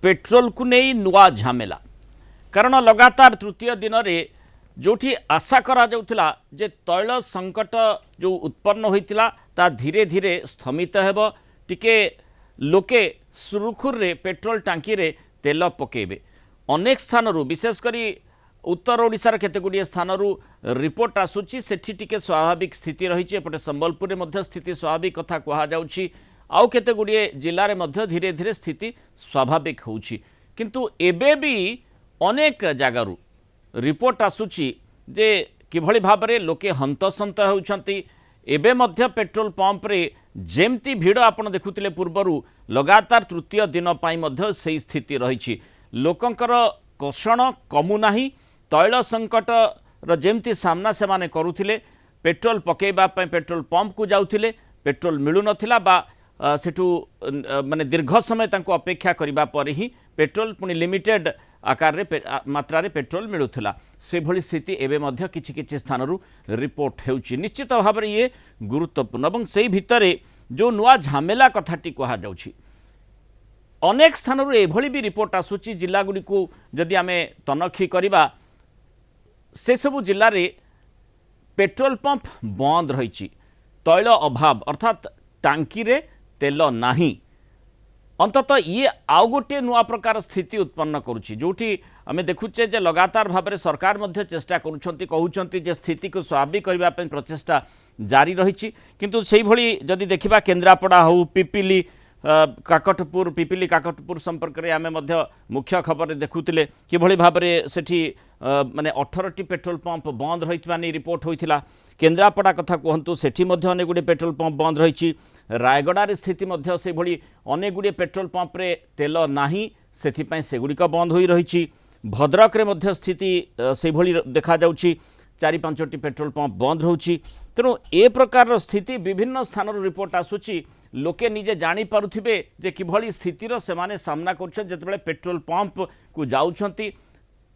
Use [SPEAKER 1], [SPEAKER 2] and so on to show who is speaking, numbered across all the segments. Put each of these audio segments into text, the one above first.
[SPEAKER 1] petrol को नहीं नुआ झमेला कारण लगातार तृतीय दिन में जोठी आशा करा जाउथिला जे तैल संकट जो उत्पन्न होइतिला ता धीरे धीरे स्थमित हेबो टिके लोके सुरुखुर रे पेट्रोल टांकी रे तेल पकेबे अनेक स्थान विशेषकर उत्तर ओडिशार केतेगुड़िए स्थान रिपोर्ट आसूची सेठी टिके स्वाभाविक स्थिति रही एपटे संबलपुर में स्थिति स्वाभाविक कथा कहा जाउची आउ केतेगुड़िए जिले में धीरे धीरे स्थिति स्वाभाविक होउची किंतु एबे भी अनेक जगार रिपोर्ट आसूची जे किभली भाव में लोके हंतसंत होउछंती एबे मध्य पेट्रोल पंप रे जेमती भिड़ आपण देखुतिले पूर्वरु लगातार तृतीय दिन पाई मध्य सही स्थिति रही लोकंकर कषण कमु नाही तैल संकट र जेमती सामना से माने करुथिले पेट्रोल पकेबा पय पेट्रोल पंप को जाउथिले पेट्रोल मिलु नथिला बा सेठू माने दीर्घ समय तांको अपेक्षा करिबा पर ही पेट्रोल पुनी लिमिटेड आकार रे मात्रा रे पेट्रोल मिलुथिला से भली स्थिति एबे मध्य किछि किछि स्थान रिपोर्ट हेउछि निश्चित भाव में ये गुरुत्वपूर्ण और से भितरे जो नुआ झमेला कथाटी कहा जाउछि अनेक स्थान एभली भी रिपोर्ट आसूची जिलागुड़ी को जदि आमे तनखी करिबा से सबु जिल्ला रे पेट्रोल पंप बंद रही तैल अभाव अर्थात टांकी रे तेल नाही अंततः ये आउ गोटे नुआ प्रकार स्थिति उत्पन्न करुच्ची जोटी आम देखुचे जे लगातार भाव में सरकार मध्य चेष्टा करुछंती कहउछंती जे स्थिति को स्वाभाविक करबा पय प्रचेष्टा जारी रही किंतु सेही भली जदि देखिबा केन्द्रापड़ा हो पिपिली काकटपुर पिपिली काकटपुर संपर्क में आम मुख्य खबर देखुले किभली भाव में सेठी माने 18टी पेट्रोल पंप बंद रही रिपोर्ट होता केन्द्रापड़ा कथा कहतु सेठी अनेक गुड़े पेट्रोल पंप बंद रही रायगड़ार स्थिति से भली अनेक गुड़े पेट्रोल पंप रे तेल नाही सेथिपई सेगुड़िक बंद हो रही भद्रक रे स्थिति से भली देखा जाउछि 4-5टी पेट्रोल पंप बंद रोची तेणु ए प्रकार स्थिति विभिन्न स्थान रिपोर्ट आसूची लोके निजे जानी पारुथिबे जे किभली स्थितिर से माने सामना करछन जेतेबेले पेट्रोल पंप को जाउछंती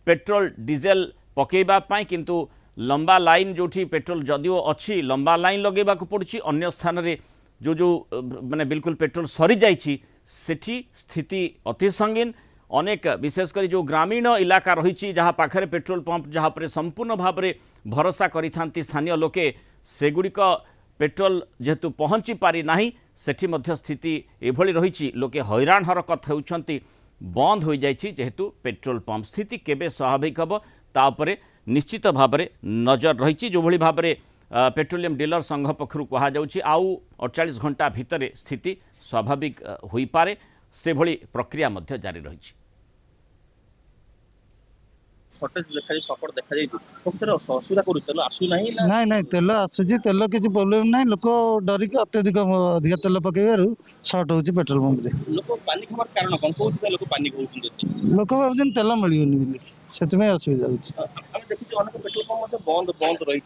[SPEAKER 1] पेट्रोल डीजेल पकेबा पाई किंतु लंबा लाइन जोठी पेट्रोल जदिओ अच्छी लंबा लाइन लगेबा को पड़ुछि अन्य स्थान रे जो माने बिल्कुल पेट्रोल सरी जाइछि सेठी स्थिति अति संगीन अनेक विशेषकर जो ग्रामीण इलाका रही जहाँ पाखरे पेट्रोल पंप जहाँ पर संपूर्ण भाव में भरोसा करिथांती स्थानीय लोके सेगुड़िक पेट्रोल जेहेतु पहुँची पारि नाही सेठी मध्य स्थिति एभली रही लोके हैरान हरकत होउछंती बंद हो जाइछि जेहेतु पेट्रोल पंप स्थिति केबे स्वाभाविक हबो ता उपरे निश्चित भाव में नजर रही जो भली भाव में पेट्रोलियम डीलर संघ पक्षरु कहा जाउछि आउ 48 घंटा भितर स्थिति स्वाभाविक होई पारे से भली प्रक्रिया मध्य जारी रही
[SPEAKER 2] शॉर्टेज देखा सपोर्ट देखा जाई तो असुविधा करू तेल आसु नाही
[SPEAKER 3] नहीं तेल आसुची तेल किसी प्रोब्लेम नहीं लोक डरिक अत्यधिक अधिक तेल पकेबारु शॉर्ट होची पेट्रोल पंप रे
[SPEAKER 2] लोक पानी खबर कारण कोन कोथि लोक पानी कहउछन
[SPEAKER 3] लोक भाबजन तेल मिलियोनी बोली सेति में असुविधा होची
[SPEAKER 2] हम देखि अनेक पेट्रोल पंप बंद रही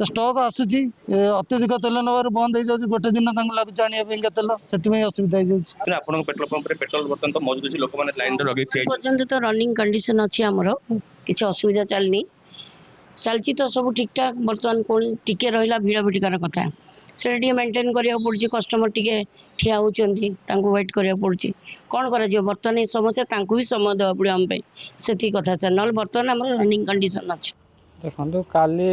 [SPEAKER 3] स्टॉक आसुची अत्यधिक तेल नबार बंद हो जाउची गोटे दिन तांग लागु जानिया पेंगा तेल सेति में असुविधा हो जाउची
[SPEAKER 2] आपन पेट्रोल पंप रे पेट्रोल बर्तन तो मौजूद अछि लोक माने लाइन रे लगे छै
[SPEAKER 4] पर्यंत तो रनिंग कंडीशन अछि हमरो किसी असुविधा चलनी चलती तो सब ठीक ठाक बर्तमान कौन टिके रहा भिड़ भिटिकार कथा से मेंटेन करा पड़ी कस्टमर टिके ठिया होती वेट करा पड़ी कौन कर बर्तमान ये समस्या भी समय देवा पड़े आम से कथा सर ना बर्तमान आम रनिंग कंडीशन अच्छे
[SPEAKER 5] देखो काली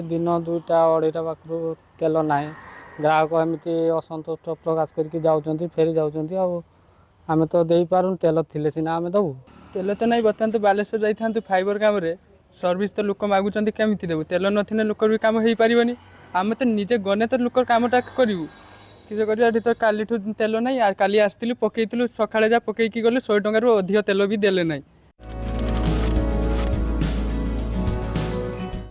[SPEAKER 5] दिन 2टा-2.5टा पाखु तेल ना ग्राहक एमती असंतुष्ट प्रकाश करके जाऊँच फेरी जाऊँच आम तो दे पारूँ तेल थिले सीना आम दबू
[SPEAKER 6] तेल तो नहीं बर्तमान तो बालेश्वर जाइथांतु फाइबर काम सर्विस तो लोक मागुचंती केमिति देबु तेल नथिने लोक भी काम हेई पारिबनी आमे तो निजे गने तो लोक कामटा करिवु किसे करिया तो काली ठु तेल नहीं काली आस्तिलु पकेइतिलु सखाळे जा पकेइकी गले 100 टंका रो अधिक तेल भी देले नहीं